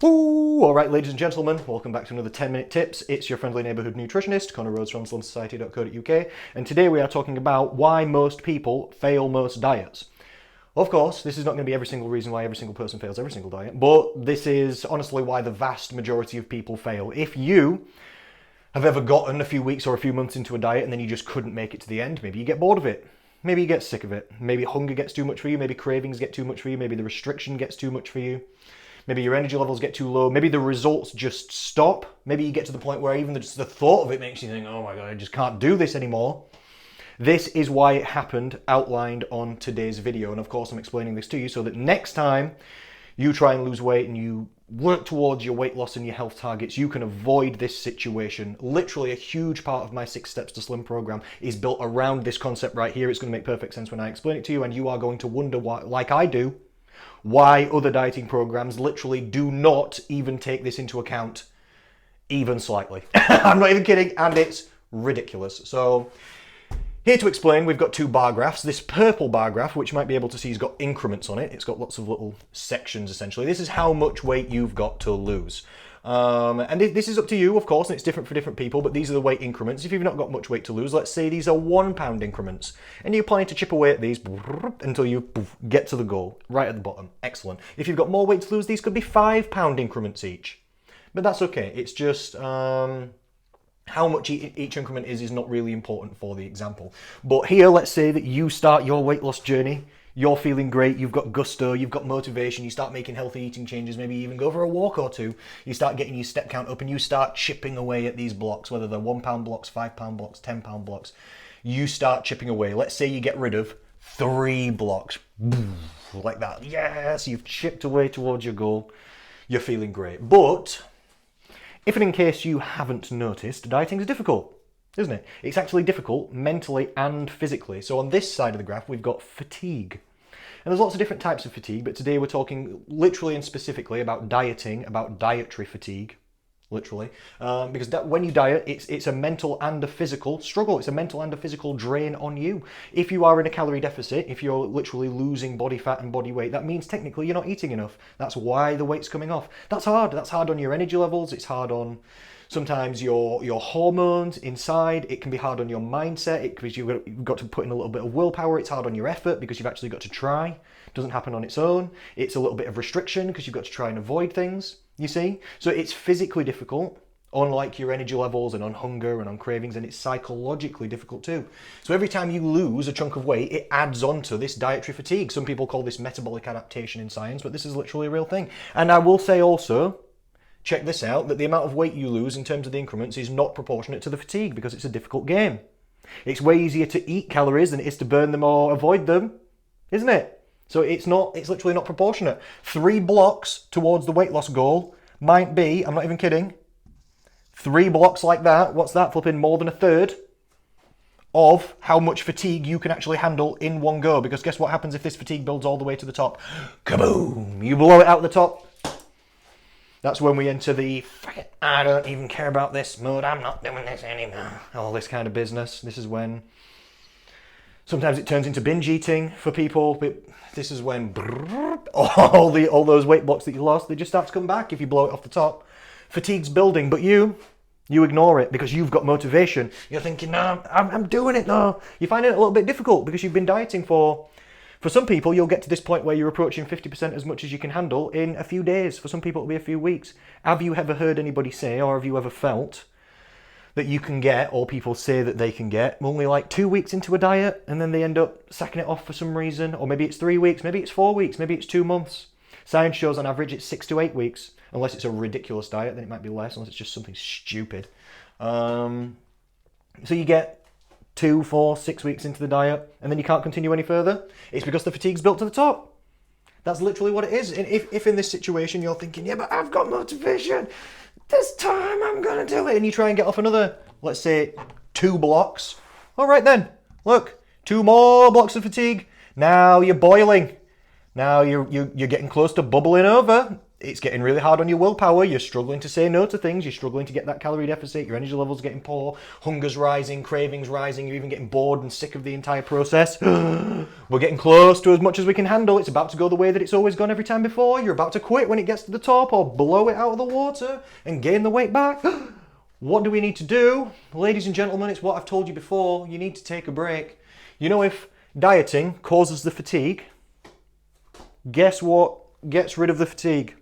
Ooh, all right, ladies and gentlemen, welcome back to another 10-minute tips. It's your friendly neighbourhood nutritionist, Connor Rhodes from slimsociety.co.uk, and today we are talking about why most people fail most diets. Of course, this is not going to be every single reason why every single person fails every single diet, but this is honestly why the vast majority of people fail. If you have ever gotten a few weeks or a few months into a diet and then you just couldn't make it to the end, maybe you get bored of it. Maybe you get sick of it. Maybe hunger gets too much for you. Maybe cravings get too much for you. Maybe the restriction gets too much for you. Maybe your energy levels get too low. Maybe the results just stop. Maybe you get to the point where even just the thought of it makes you think, oh my God, I just can't do this anymore. This is why it happened, outlined on today's video. And of course, I'm explaining this to you so that next time you try and lose weight and you work towards your weight loss and your health targets, you can avoid this situation. Literally a huge part of my 6 Steps to Slim program is built around this concept right here. It's going to make perfect sense when I explain it to you, and you are going to wonder why, like I do, why other dieting programs literally do not even take this into account, even slightly. I'm not even kidding, and it's ridiculous. So here to explain, we've got 2 bar graphs. This purple bar graph, which you might be able to see, has got increments on it. It's got lots of little sections, essentially. This is how much weight you've got to lose. And this is up to you, of course, and it's different for different people, but these are the weight increments. If you've not got much weight to lose, let's say these are 1 pound increments, and you're planning to chip away at these until you get to the goal, right at the bottom. Excellent. If you've got more weight to lose, these could be 5 pound increments each. But that's okay. It's just how much each increment is not really important for the example. But here, let's say that you start your weight loss journey. You're feeling great, you've got gusto, you've got motivation, you start making healthy eating changes, maybe even go for a walk or 2. You start getting your step count up and you start chipping away at these blocks, whether they're 1 pound blocks, 5 pound blocks, 10 pound blocks. You start chipping away. Let's say you get rid of 3 blocks, like that. Yes, you've chipped away towards your goal. You're feeling great. But if and in case you haven't noticed, dieting is difficult, isn't it? It's actually difficult mentally and physically. So on this side of the graph, we've got fatigue. And there's lots of different types of fatigue, but today we're talking literally and specifically about dieting, about dietary fatigue, literally. Because when you diet, it's a mental and a physical struggle. It's a mental and a physical drain on you. If you are in a calorie deficit, if you're literally losing body fat and body weight, that means technically you're not eating enough. That's why the weight's coming off. That's hard. That's hard on your energy levels. It's hard on sometimes your hormones inside. It can be hard on your mindset because you've got to put in a little bit of willpower. It's hard on your effort because you've actually got to try. It doesn't happen on its own. It's a little bit of restriction because you've got to try and avoid things, you see? So it's physically difficult, unlike your energy levels and on hunger and on cravings, and it's psychologically difficult too. So every time you lose a chunk of weight, it adds on to this dietary fatigue. Some people call this metabolic adaptation in science, but this is literally a real thing. And I will say also, check this out, that the amount of weight you lose in terms of the increments is not proportionate to the fatigue because it's a difficult game. It's way easier to eat calories than it is to burn them or avoid them, isn't it? So it's literally not proportionate. 3 blocks towards the weight loss goal might be, I'm not even kidding, 3 blocks like that, what's that, flipping more than a third of how much fatigue you can actually handle in one go. Because guess what happens if this fatigue builds all the way to the top? Kaboom! You blow it out the top. That's when we enter the, I don't even care about this mode, I'm not doing this anymore, all this kind of business. This is when, sometimes it turns into binge eating for people, but this is when all those weight blocks that you lost, they just start to come back if you blow it off the top. Fatigue's building, but you ignore it because you've got motivation. You're thinking, no, I'm doing it, no. You find it a little bit difficult because you've been dieting for some people, you'll get to this point where you're approaching 50% as much as you can handle in a few days. For some people, it'll be a few weeks. Have you ever heard anybody say, or have you ever felt that you can get, or people say that they can get, only like 2 weeks into a diet, and then they end up sacking it off for some reason? Or maybe it's 3 weeks, maybe it's 4 weeks, maybe it's 2 months. Science shows on average it's 6 to 8 weeks. Unless it's a ridiculous diet, then it might be less, unless it's just something stupid. So you get 2, 4, 6 weeks into the diet, and then you can't continue any further. It's because the fatigue's built to the top. That's literally what it is. And if in this situation you're thinking, yeah, but I've got motivation, this time I'm gonna do it, and you try and get off another, let's say, 2 blocks. All right then, look, 2 more blocks of fatigue. Now you're boiling. Now you're getting close to bubbling over. it's getting really hard on your willpower, you're struggling to say no to things, you're struggling to get that calorie deficit, your energy levels are getting poor, hunger's rising, cravings rising, you're even getting bored and sick of the entire process. We're getting close to as much as we can handle. It's about to go the way that it's always gone every time before. You're about to quit when it gets to the top or blow it out of the water and gain the weight back. What do we need to do? Ladies and gentlemen, it's what I've told you before. You need to take a break. You know, if dieting causes the fatigue, guess what gets rid of the fatigue?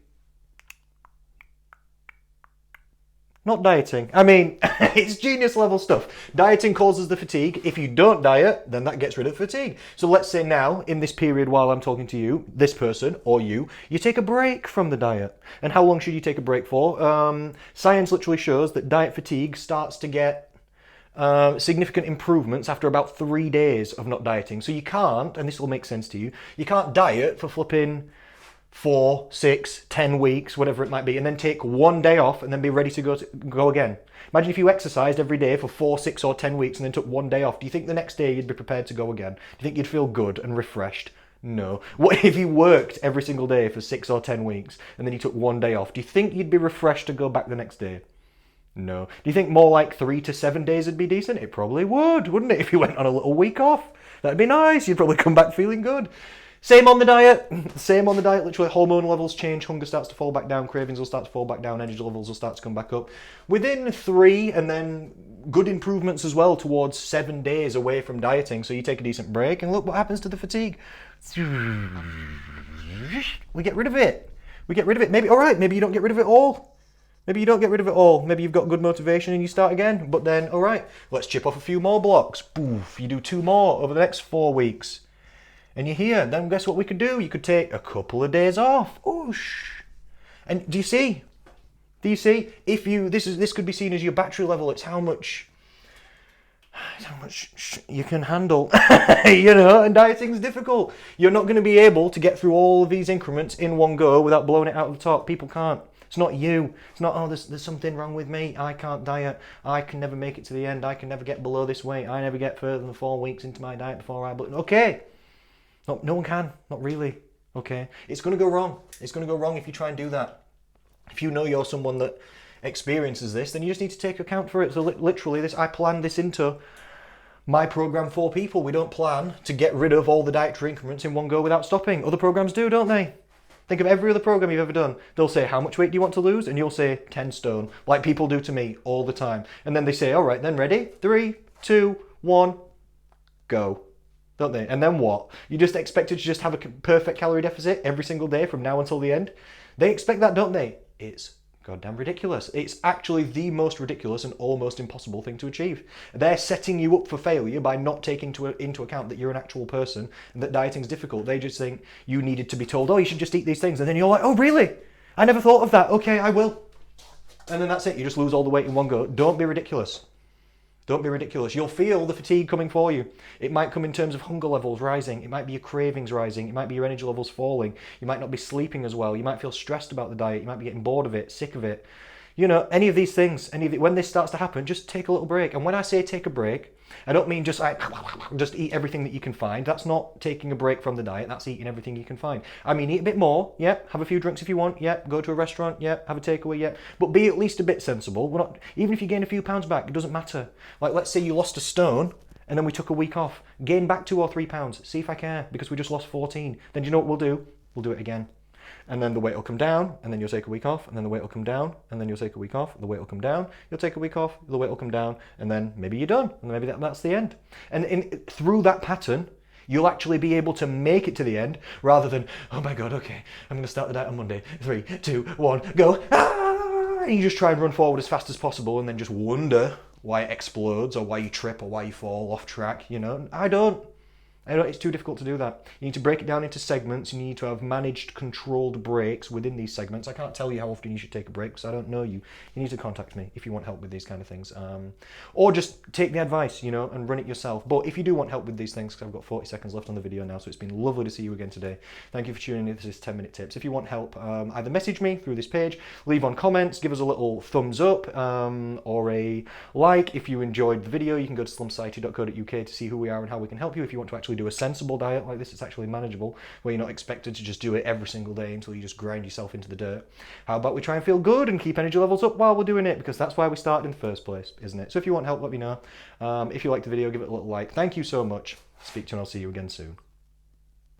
Not dieting. I mean, it's genius level stuff. Dieting causes the fatigue. If you don't diet, then that gets rid of fatigue. So let's say now, in this period while I'm talking to you, this person or you take a break from the diet. And how long should you take a break for? Science literally shows that diet fatigue starts to get significant improvements after about 3 days of not dieting. So you can't, and this will make sense to you, you can't diet for flipping 4, 6, 10 weeks, whatever it might be, and then take 1 day off and then be ready to go again. Imagine if you exercised every day for 4, 6 or 10 weeks and then took 1 day off. Do you think the next day you'd be prepared to go again? Do you think you'd feel good and refreshed? No. What if you worked every single day for 6 or 10 weeks and then you took 1 day off? Do you think you'd be refreshed to go back the next day? No. Do you think more like 3 to 7 days would be decent? It probably would, wouldn't it? If you went on a little week off, that'd be nice. You'd probably come back feeling good. Same on the diet. Same on the diet. Literally, hormone levels change, hunger starts to fall back down, cravings will start to fall back down, energy levels will start to come back up. Within 3, and then good improvements as well towards 7 days away from dieting. So you take a decent break, and look what happens to the fatigue. We get rid of it. We get rid of it. Maybe, all right, maybe you don't get rid of it all. Maybe you don't get rid of it all. Maybe you've got good motivation and you start again. But then, all right, let's chip off a few more blocks. Boof, you do 2 more over the next 4 weeks. And you're here. Then guess what we could do? You could take a couple of days off. Oosh. And do you see? Do you see? If you this could be seen as your battery level. It's how much you can handle. You know, and dieting's difficult. You're not going to be able to get through all of these increments in one go without blowing it out of the top. People can't. It's not you. It's not, oh, there's something wrong with me. I can't diet. I can never make it to the end. I can never get below this weight. I never get further than 4 weeks into my diet before I... Okay. No one can. Not really. Okay. It's going to go wrong. It's going to go wrong if you try and do that. If you know you're someone that experiences this, then you just need to take account for it. So literally, I planned this into my program for people. We don't plan to get rid of all the dietary increments in one go without stopping. Other programs do, don't they? Think of every other program you've ever done. They'll say, how much weight do you want to lose? And you'll say 10 stone, like people do to me all the time. And then they say, all right, then ready? 3, 2, 1, go. Don't they? And then what? You just expected to just have a perfect calorie deficit every single day from now until the end? They expect that, don't they? It's goddamn ridiculous. It's actually the most ridiculous and almost impossible thing to achieve. They're setting you up for failure by not taking into account that you're an actual person and that dieting's difficult. They just think you needed to be told, oh, you should just eat these things. And then you're like, oh, really? I never thought of that. Okay, I will. And then that's it. You just lose all the weight in one go. Don't be ridiculous. Don't be ridiculous. You'll feel the fatigue coming for you. It might come in terms of hunger levels rising. It might be your cravings rising. It might be your energy levels falling. You might not be sleeping as well. You might feel stressed about the diet. You might be getting bored of it, sick of it. You know, any of these things, when this starts to happen, just take a little break. And when I say take a break, I don't mean just eat everything that you can find. That's not taking a break from the diet. That's eating everything you can find. I mean, eat a bit more. Yep. Have a few drinks if you want. Yep. Go to a restaurant. Yep. Have a takeaway. Yep. But be at least a bit sensible. Even if you gain a few pounds back, it doesn't matter. Like, let's say you lost a stone and then we took a week off. Gain back 2 or 3 pounds. See if I care, because we just lost 14. Then do you know what we'll do? We'll do it again. And then the weight will come down, and then you'll take a week off, and then the weight will come down, and then you'll take a week off, the weight will come down, you'll take a week off, the weight will come down, and then maybe you're done, and maybe that's the end. And through that pattern, you'll actually be able to make it to the end, rather than, oh my God, okay, I'm going to start the diet on Monday, 3, 2, 1, go, ah! And you just try and run forward as fast as possible, and then just wonder why it explodes, or why you trip, or why you fall off track, you know. I don't. It's too difficult to do that. You need to break it down into segments. You need to have managed, controlled breaks within these segments. I can't tell you how often you should take a break because I don't know you. You need to contact me if you want help with these kind of things. Or just take the advice, you know, and run it yourself. But if you do want help with these things, because I've got 40 seconds left on the video now, so it's been lovely to see you again today. Thank you for tuning in. This is 10-minute tips. If you want help, either message me through this page, leave on comments, give us a little thumbs up, or a like. If you enjoyed the video, you can go to slumsociety.co.uk to see who we are and how we can help you. If you want to actually actually do a sensible diet like this. It's actually manageable, where you're not expected to just do it every single day until you just grind yourself into the dirt. How about we try and feel good and keep energy levels up while we're doing it, because that's why we started in the first place, isn't it? So if you want help, let me know. If you liked the video, give it a little like. Thank you so much. Speak to you and I'll see you again soon.